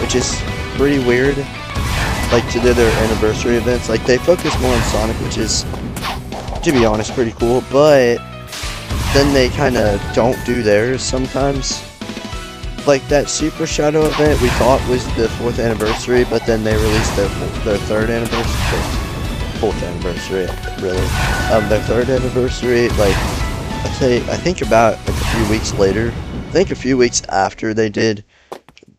which is pretty weird. Like, to do their anniversary events, like, they focus more on Sonic, which is, to be honest, pretty cool, but then they kind of don't do theirs sometimes. Like, that Super Shadow event we thought was the 4th anniversary, but then they released their 3rd anniversary, 4th anniversary, really. Their 3rd anniversary, like, I think about like a few weeks later. I think a few weeks after they did.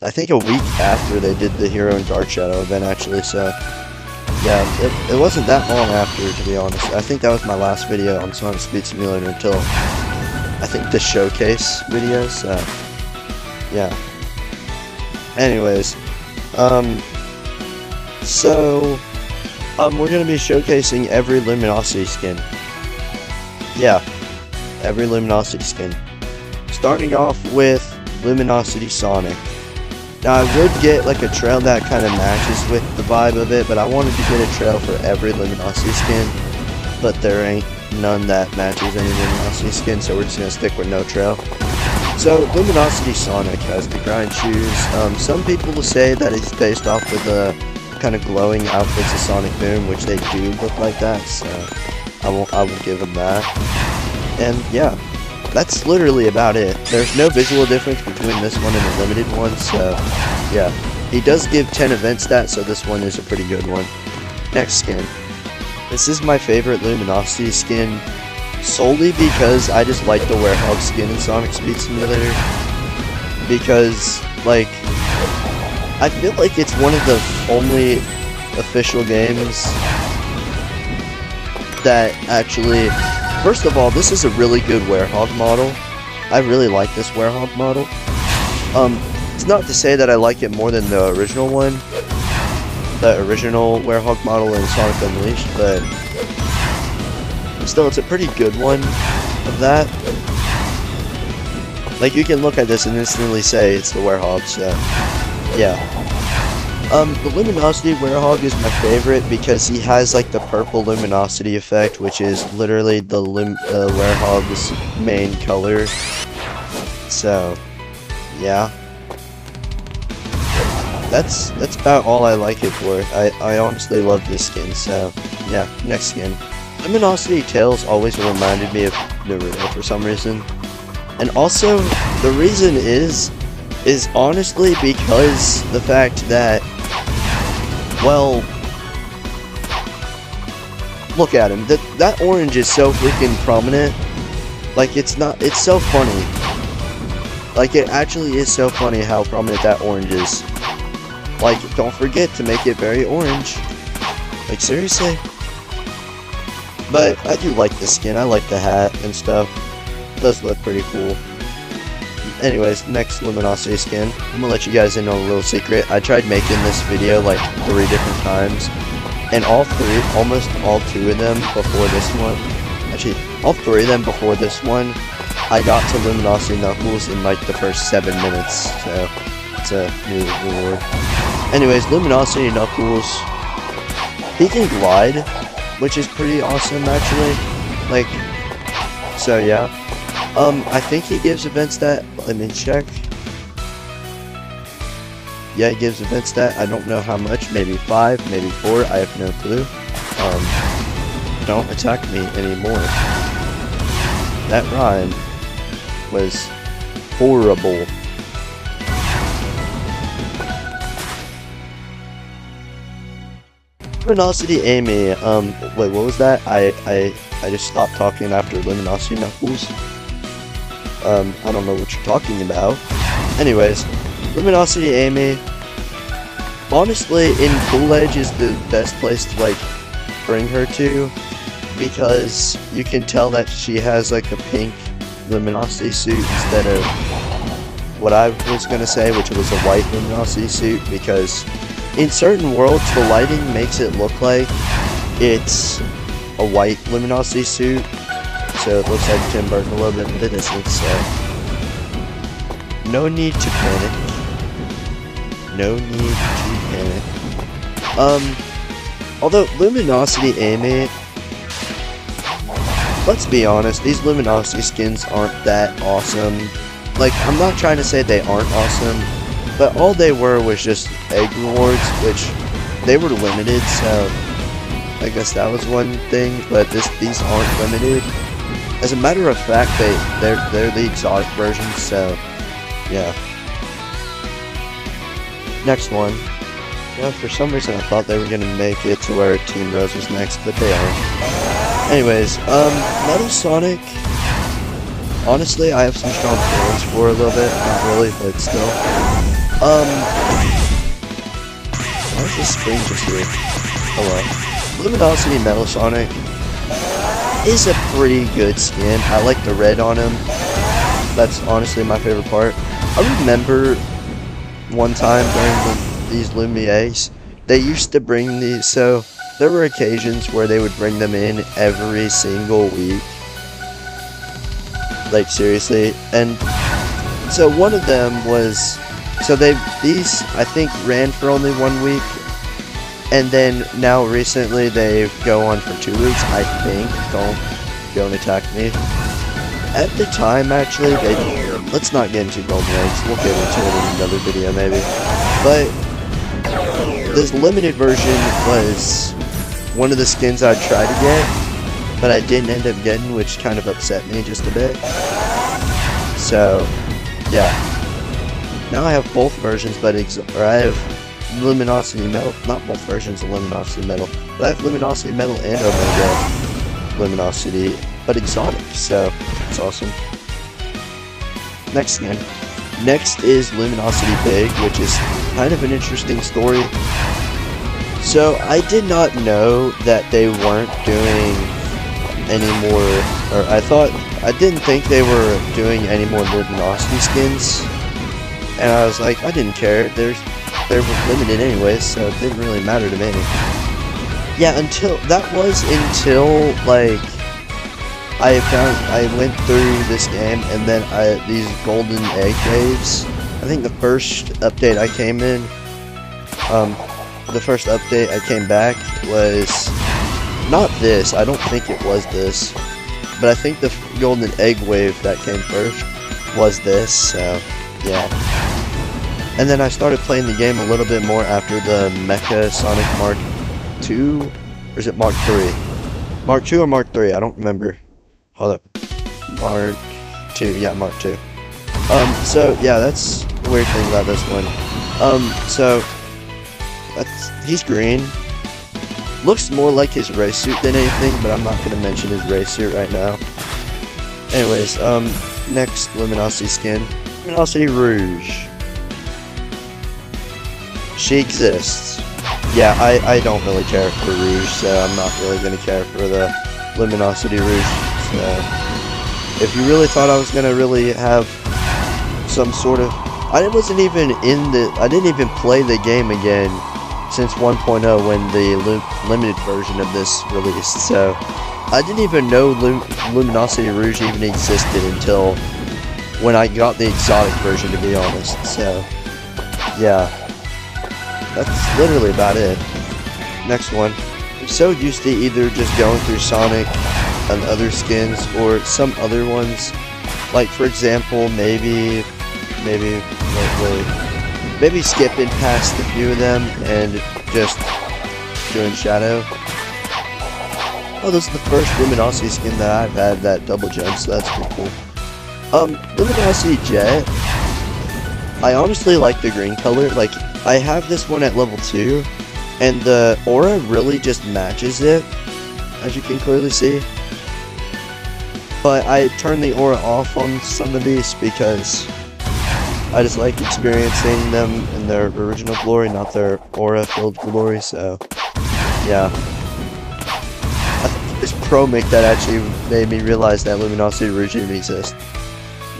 I think a week after they did the Hero and Dark Shadow event, actually. So yeah, it wasn't that long after, to be honest. I think that was my last video on Sonic Speed Simulator until I think the showcase video. So yeah. Anyways, we're gonna be showcasing every Luminosity skin. Yeah. Every Luminosity skin. Starting off with Luminosity Sonic. Now I would get like a trail that kind of matches with the vibe of it, but I wanted to get a trail for every Luminosity skin, but there ain't none that matches any Luminosity skin, so we're just going to stick with no trail. So Luminosity Sonic has the grind shoes. Some people will say that it's based off of the kind of glowing outfits of Sonic Boom, which they do look like that, so I will give them that. And yeah, that's literally about it. There's no visual difference between this one and the limited one, so yeah. He does give 10 event stats, so this one is a pretty good one. Next skin. This is my favorite Luminosity skin, solely because I just like the Werehog skin in Sonic Speed Simulator. Because, like, I feel like it's one of the only official games that actually... First of all, this is a really good Werehog model. I really like this Werehog model. It's not to say that I like it more than the original one. The original Werehog model in Sonic Unleashed, but still, it's a pretty good one of that. Like, you can look at this and instantly say it's the Werehog, so yeah. The Luminosity Werehog is my favorite because he has like the purple luminosity effect, which is literally the Werehog's main color. So, yeah. That's about all I like it for. I honestly love this skin, so yeah, next skin. Luminosity Tails always reminded me of Naruto for some reason. And also, the reason is honestly because the fact that, well, look at him. That orange is so freaking prominent. Like, it's so funny. Like, it actually is so funny how prominent that orange is. Like, don't forget to make it very orange. Like, seriously. But I do like the skin. I like the hat and stuff. It does look pretty cool. Anyways, next Luminosity skin. I'm gonna let you guys in on a little secret. I tried making this video like 3 different times, and almost all 2 of them before this one, actually, all 3 of them before this one, I got to Luminosity Knuckles in like the first 7 minutes, so it's a new reward. Anyways, Luminosity Knuckles, he can glide, which is pretty awesome actually, like, so yeah. I think he gives event stat, let me check. Yeah, he gives event stat, I don't know how much, maybe 5, maybe 4, I have no clue. Don't attack me anymore. That rhyme was horrible. Luminosity Amy, wait, what was that? I just stopped talking after Luminosity Knuckles. I don't know what you're talking about. Anyways, Luminosity Amy, honestly, in Cool Edge is the best place to, like, bring her to, because you can tell that she has, like, a pink Luminosity suit instead of what I was gonna say, which was a white Luminosity suit, because in certain worlds, the lighting makes it look like it's a white Luminosity suit, so it looks like Tim Burton a little bit, but it isn't, so no need to panic. No need to panic. Although Luminosity Amy, let's be honest, these Luminosity skins aren't that awesome. Like, I'm not trying to say they aren't awesome, But all they were was just egg rewards, which they were limited, so I guess that was one thing, but these aren't limited. As a matter of fact, they're the exotic versions, so yeah. Next one. Yeah, for some reason I thought they were gonna make it to where Team Rose was next, but they aren't. Anyways, Metal Sonic. Honestly, I have some strong feelings for a little bit. Not really, but still. Why is this screen just here? Hello. Luminosity Metal Sonic is a pretty good skin. I like the red on him. That's honestly my favorite part. I remember one time during these Lumias, they used to bring these, so there were occasions where they would bring them in every single week. Like, seriously. And so one of them was, so these I think ran for only 1 week, and then now recently they go on for 2 weeks, I think. Don't attack me. At the time, actually, let's not get into golden eggs. We'll get into it in another video, maybe. But this limited version was one of the skins I tried to get, but I didn't end up getting, which kind of upset me just a bit. So, yeah. Now I have both versions, but I have Luminosity Metal, not both versions of Luminosity Metal, but I have Luminosity Metal and Omega Luminosity, but exotic, so it's awesome. Next skin. Next is Luminosity Big, which is kind of an interesting story. So I did not know that they weren't doing any more, or I didn't think they were doing any more Luminosity skins, and I was like, I didn't care, they were limited anyways, so it didn't really matter to me. Yeah, until like I went through this game, and then these golden egg waves. I think the first update I came in, the first update I came back was not this. I don't think it was this, but I think the golden egg wave that came first was this. So yeah. And then I started playing the game a little bit more after the Mecha Sonic Mark II, or is it Mark III? Mark II or Mark III? I don't remember. Hold up. Mark II, yeah, Mark II. So yeah, that's the weird thing about this one. So he's green. Looks more like his race suit than anything, but I'm not gonna mention his race suit right now. Anyways, next Luminosity skin, Luminosity Rouge. She exists. Yeah, I don't really care for Rouge, so I'm not really gonna care for the Luminosity Rouge. So if you really thought I was gonna really have some sort of, I didn't even play the game again since 1.0 when the limited version of this released. So I didn't even know Luminosity Rouge even existed until when I got the exotic version, to be honest. So yeah. That's literally about it. Next one. I'm so used to either just going through Sonic and other skins or some other ones. Like, for example, maybe skipping past a few of them and just doing Shadow. Oh, this is the first Luminosity skin that I've had that double jump, so that's pretty cool. Luminosity Jet. I honestly like the green color. Like, I have this one at level 2, and the aura really just matches it, as you can clearly see. But I turn the aura off on some of these because I just like experiencing them in their original glory, not their aura-filled glory, so yeah. I think this promic that actually made me realize that Luminosity Rouge even exists.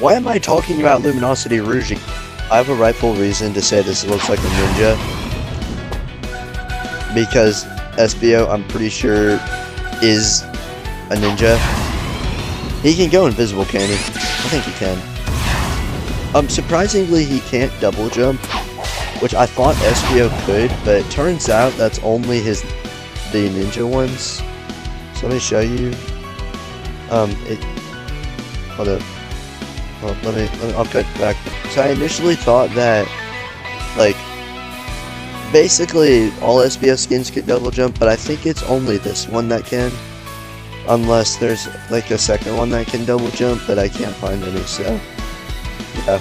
Why am I talking about Luminosity Rouge? I have a rightful reason to say this looks like a ninja, because SBO, I'm pretty sure, is a ninja. He can go invisible, can he? I think he can. Surprisingly, he can't double jump, which I thought SBO could, but it turns out that's only the ninja ones. So let me show you. Hold up. Well, I'll cut back. So I initially thought that Like, basically all SBS skins can double jump, but I think it's only this one that can. Unless there's like a second one that can double jump, but I can't find any, so yeah.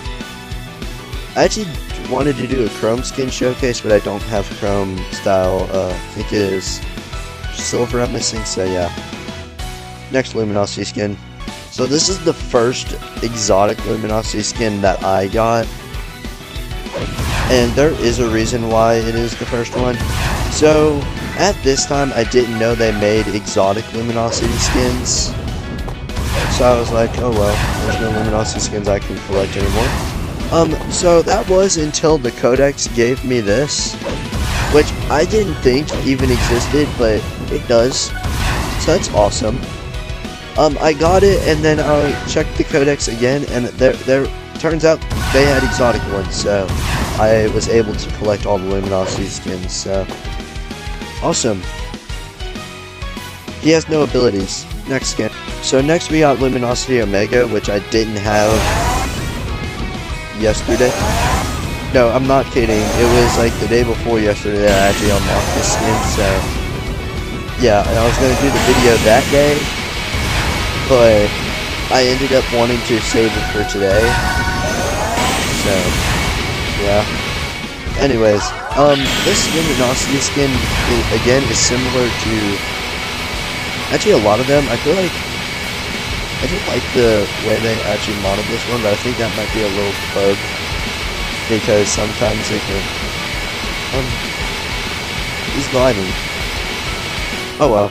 I actually wanted to do a Chrome skin showcase, but I don't have Chrome style. I think it is silver I'm missing, so yeah. Next Luminosity skin. So this is the first exotic Luminosity skin that I got. And there is a reason why it is the first one. So at this time I didn't know they made exotic Luminosity skins. So I was like, oh well, there's no Luminosity skins I can collect anymore. So that was until the Codex gave me this, which I didn't think even existed, but it does. So that's awesome. I got it, and then I checked the Codex again, and there turns out they had exotic ones, so I was able to collect all the Luminosity skins, so awesome. He has no abilities. Next skin. So next we got Luminosity Omega, which I didn't have yesterday. No, I'm not kidding. It was like the day before yesterday that I actually unlocked this skin, so yeah, and I was going to do the video that day, but I ended up wanting to save it for today. So yeah. Anyways, this Luminosity skin again is similar to actually a lot of them. I feel like I didn't like the way they actually modeled this one, but I think that might be a little bug, because sometimes they can, he's gliding. Oh well.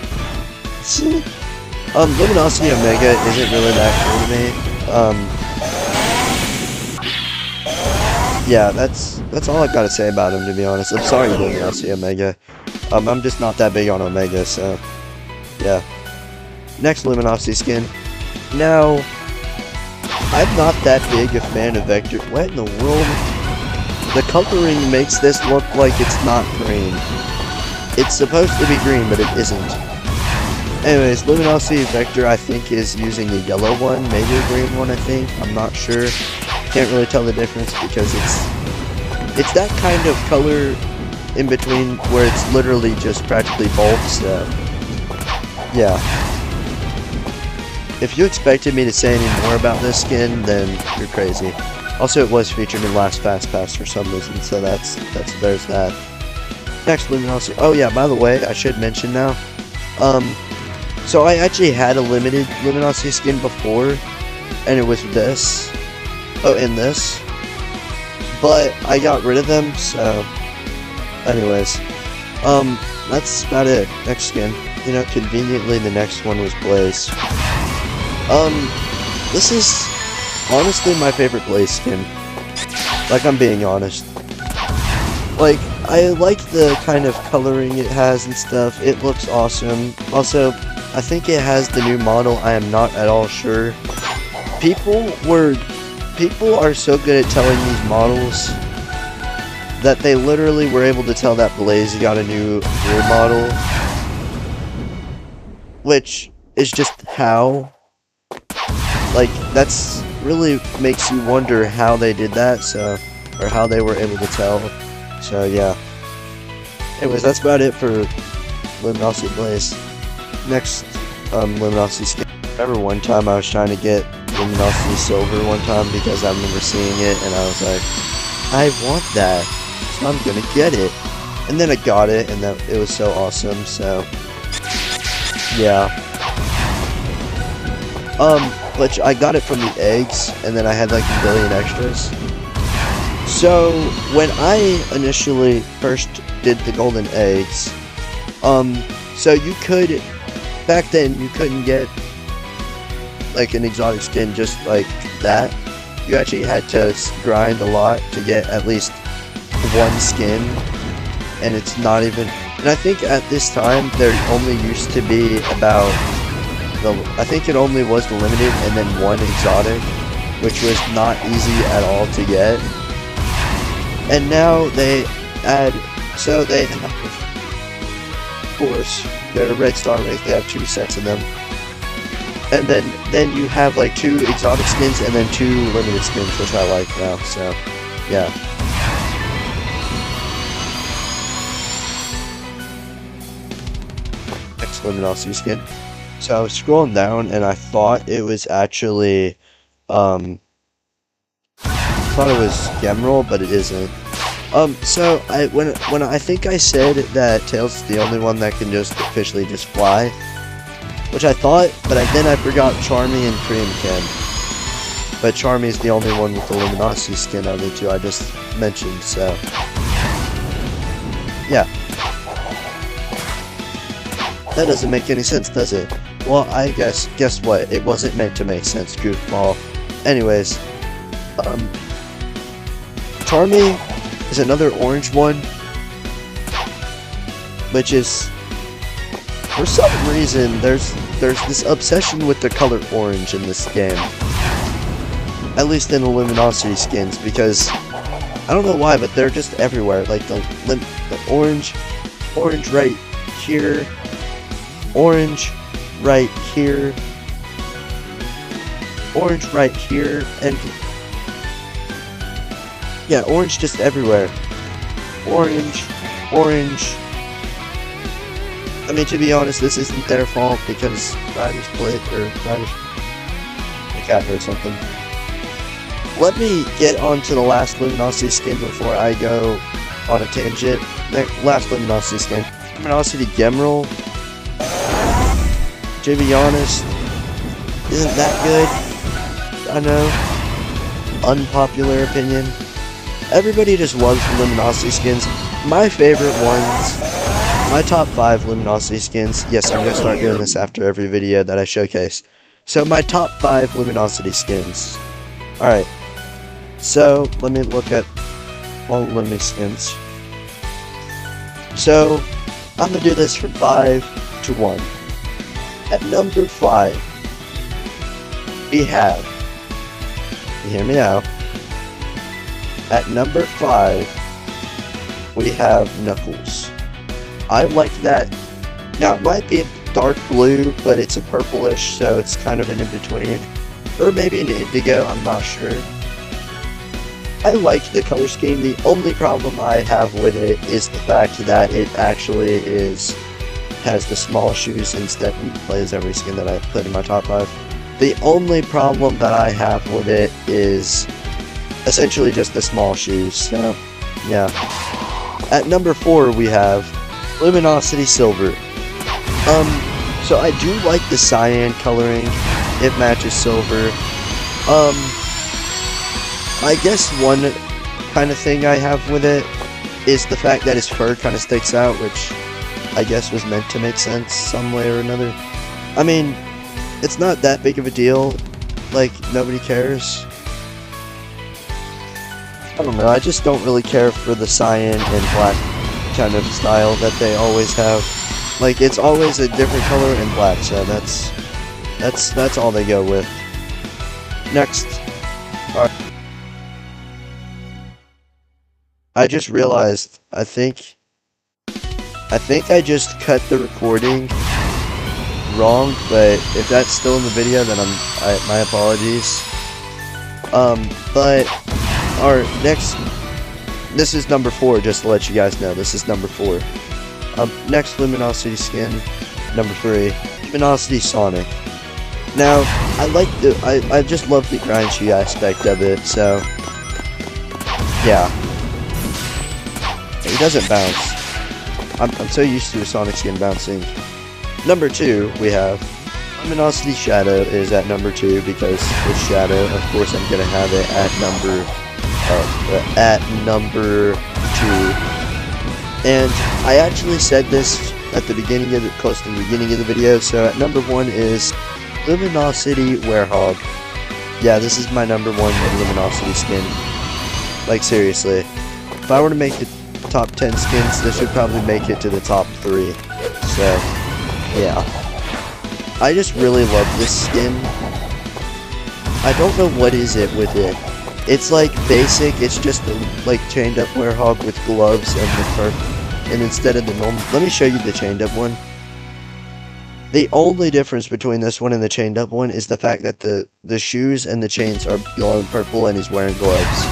Luminosity Omega isn't really that cool to me. Yeah, that's all I've got to say about him, to be honest. I'm sorry, Luminosity Omega. I'm just not that big on Omega, so yeah. Next Luminosity skin. Now, I'm not that big a fan of Vector. What in the world? The coloring makes this look like it's not green. It's supposed to be green, but it isn't. Anyways, Luminosity Vector I think is using a yellow one, maybe a green one I think. I'm not sure. Can't really tell the difference because it's that kind of color in between where it's literally just practically both, so yeah. If you expected me to say any more about this skin, then you're crazy. Also, it was featured in last Fast Pass for some reason, so there's that. Next Luminosity. Oh yeah, by the way, I should mention now. So I actually had a limited Luminosity skin before, and it was this. Oh, and this. But I got rid of them, so anyways. That's about it. Next skin. You know, conveniently the next one was Blaze. This is honestly my favorite Blaze skin. Like, I'm being honest. Like, I like the kind of coloring it has and stuff. It looks awesome. Also, I think it has the new model. I am not at all sure. People are so good at telling these models that they literally were able to tell that Blaze got a new rear model. Which is just how. Like, that's really makes you wonder how they did that, so, or how they were able to tell. So yeah. Anyways, that's about it for Luminosity Blaze. Next, Luminosity skin. I remember one time I was trying to get Luminosity Silver one time because I remember seeing it and I was like, I want that, so I'm gonna get it. And then I got it and it was so awesome, so yeah. Which I got it from the eggs, and then I had like a billion extras. So, when I initially first did the golden eggs, so you could, back then, you couldn't get like an exotic skin just like that. You actually had to grind a lot to get at least one skin, and it's not even, and I think at this time, there only used to be about, I think it only was the limited and then one exotic, which was not easy at all to get. And now they add, so they have, of course, they're red star race, they have 2 sets of them. And then you have like 2 exotic skins and then 2 limited skins, which I like now, so yeah. next luminosity skin. So I was scrolling down and I thought it was actually, thought it was Gemerald, but it isn't. So when I think I said that Tails is the only one that can just officially just fly, which I thought, but then I forgot Charmy and Cream can. But Charmy is the only one with the luminosity skin out of the two I just mentioned, so yeah. That doesn't make any sense, does it? Well, I guess what? It wasn't meant to make sense, goofball. Anyways, Charmy is another orange one, which is, for some reason, there's this obsession with the color orange in this game. At least in the luminosity skins, because I don't know why, but they're just everywhere. Like the orange right here, orange right here, orange right here, and yeah, orange just everywhere. Orange. I mean, to be honest, this isn't their fault because Riders split or Riders the cat or something. Let me get on to the last luminosity skin before I go on a tangent. Last luminosity skin. Luminosity Gemerald. To be honest, isn't that good? I know. Unpopular opinion. Everybody just loves luminosity skins. My favorite ones, my top 5 luminosity skins. Yes, I'm going to start doing this after every video that I showcase. So my top 5 luminosity skins. Alright. So, let me look at all Lumi skins. So, I'm going to do this from 5 to 1. At number 5, we have, you hear me out, at number 5, we have Knuckles. I like that. Now, it might be a dark blue, but it's a purplish, so it's kind of an in-between. Or maybe an indigo, I'm not sure. I like the color scheme. The only problem I have with it is the fact that it actually has the small shoes instead of plays every skin that I put in my top 5. The only problem that I have with it is essentially just the small shoes, so yeah. At number 4 we have Luminosity Silver. So I do like the cyan coloring. It matches silver. I guess one kind of thing I have with it is the fact that his fur kind of sticks out, which I guess was meant to make sense some way or another. I mean, it's not that big of a deal. Like, nobody cares. I don't know, I just don't really care for the cyan and black kind of style that they always have. Like, it's always a different color in black, so that's all they go with. Next. I just realized, I think I just cut the recording wrong, but if that's still in the video, then my apologies. But our next, this is number 4, just to let you guys know, this is number 4. Next luminosity skin, number 3, Luminosity Sonic. Now, I just love the grindy aspect of it, so yeah. He doesn't bounce. I'm so used to a Sonic skin bouncing. Number 2, we have Luminosity Shadow is at number 2 because it's Shadow. Of course, I'm gonna have it at number 2. And I actually said this at the beginning of close to the beginning of the video. So at number 1 is Luminosity Werehog. Yeah, this is my number 1 Luminosity skin. Like, seriously, if I were to make the top 10 skins, this would probably make it to the top 3. So, yeah. I just really love this skin. I don't know what is it with it. It's like basic, it's just a, like chained up werehog with gloves and the fur. And instead of the normal, let me show you the chained up one. The only difference between this one and the chained up one is the fact that the shoes and the chains are yellow and purple and he's wearing gloves.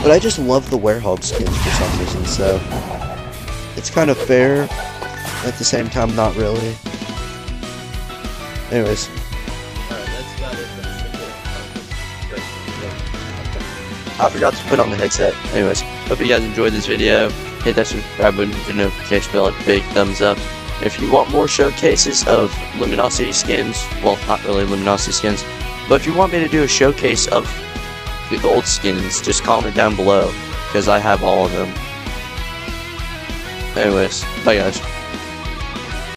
But I just love the werehog skins for some reason, so it's kind of fair, at the same time not really. Anyways. Alright, that's about it. I forgot to put on the headset. Anyways, hope you guys enjoyed this video. Hit that subscribe button, hit the notification bell, and big thumbs up. If you want more showcases of Luminosity skins, well, not really Luminosity skins, but if you want me to do a showcase of the gold skins, just comment down below, because I have all of them. Anyways, bye guys.